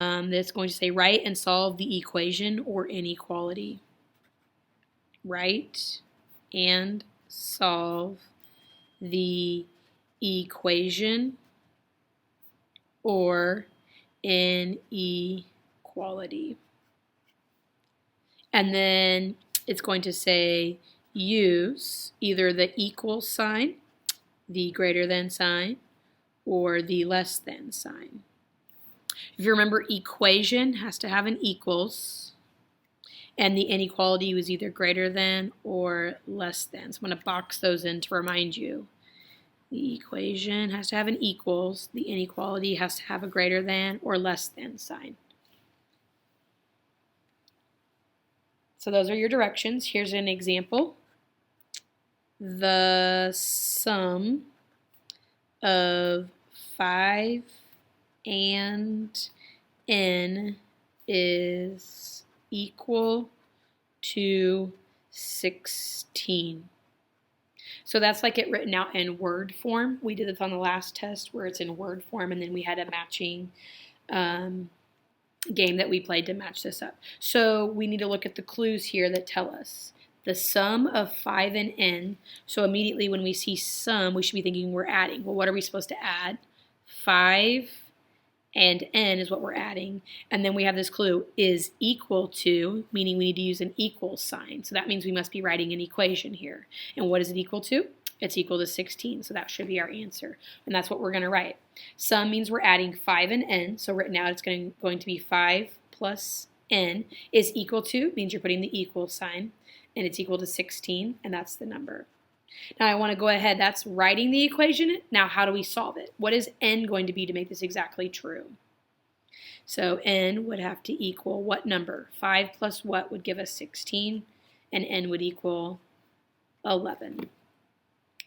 That's going to say write and solve the equation or inequality. Write and solve the equation or inequality. And then it's going to say use either the equal sign, the greater than sign, or the less than sign. If you remember, equation has to have an equals, and the inequality was either greater than or less than. So I'm going to box those in to remind you. The equation has to have an equals, the inequality has to have a greater than or less than sign. So those are your directions. Here's an example. The sum of 5 and n is equal to 16. So that's like it written out in word form. We did this on the last test where it's in word form, and then we had a matching game that we played to match this up. So we need to look at the clues here that tell us the sum of 5 and n. So immediately when we see sum, we should be thinking we're adding. Well, what are we supposed to add? 5 and n is what we're adding. And then we have this clue, is equal to, meaning we need to use an equal sign. So that means we must be writing an equation here. And what is it equal to? It's equal to 16, so that should be our answer. And that's what we're going to write. Sum means we're adding 5 and n, so written out it's going to be 5 plus n is equal to, means you're putting the equal sign, and it's equal to 16, and that's the number. Now I want to go ahead, that's writing the equation. Now how do we solve it? What is n going to be to make this exactly true? So n would have to equal what number? 5 plus what would give us 16, and n would equal 11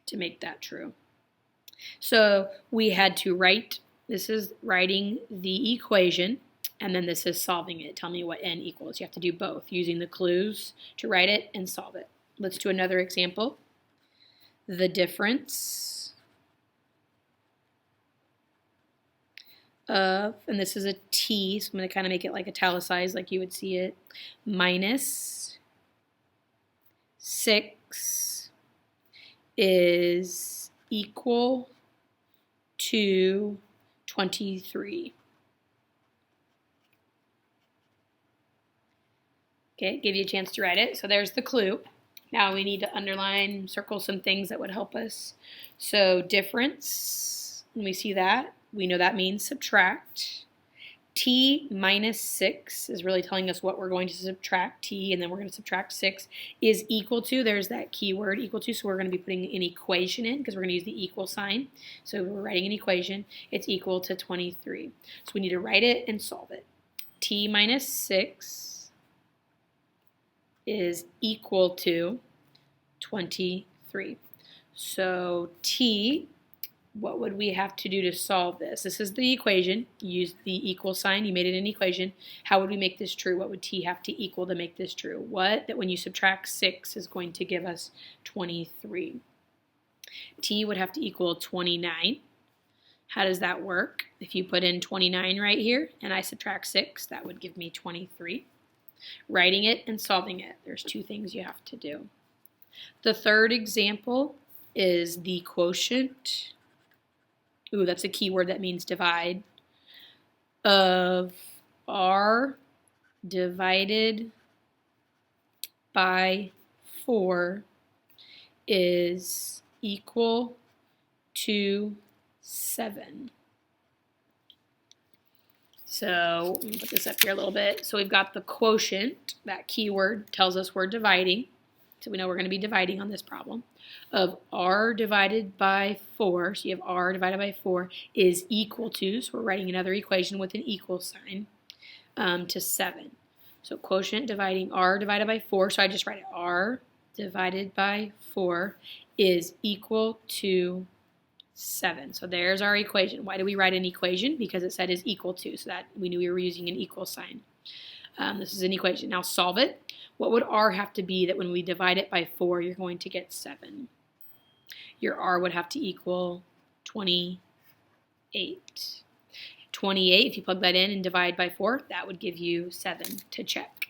to make that true. So we had to write, this is writing the equation, and then this is solving it. Tell me what n equals. You have to do both, using the clues to write it and solve it. Let's do another example. The difference of, and this is a t, so I'm going to kind of make it like italicized like you would see it, minus 6 is equal to 23. Okay, give you a chance to write it. So there's the clue. Now we need to underline, circle some things that would help us. So difference, when we see that, we know that means subtract. T minus 6 is really telling us what we're going to subtract. T, and then we're going to subtract 6 is equal to, there's that keyword equal to, so we're going to be putting an equation in because we're going to use the equal sign. So we're writing an equation. It's equal to 23. So we need to write it and solve it. T minus 6 is equal to 23. So T, what would we have to do to solve this? This is the equation. You use the equal sign. You made it an equation. How would we make this true? What would T have to equal to make this true? What? That when you subtract 6 is going to give us 23. T would have to equal 29. How does that work? If you put in 29 right here and I subtract 6, that would give me 23. Writing it and solving it. There's two things you have to do. The third example is the quotient. Ooh, that's a key word that means divide. Of r divided by 4 is equal to 7. So let me put this up here a little bit. So we've got the quotient. That keyword tells us we're dividing. So we know we're going to be dividing on this problem. Of r divided by 4, so you have r divided by 4, is equal to, so we're writing another equation with an equal sign, to 7. So quotient dividing r divided by 4, so I just write it, r divided by 4 is equal to 7. So there's our equation. Why do we write an equation? Because it said is equal to, so that we knew we were using an equal sign. This is an equation. Now solve it. What would r have to be that when we divide it by 4, you're going to get 7? Your r would have to equal 28. 28, if you plug that in and divide by 4, that would give you 7 to check.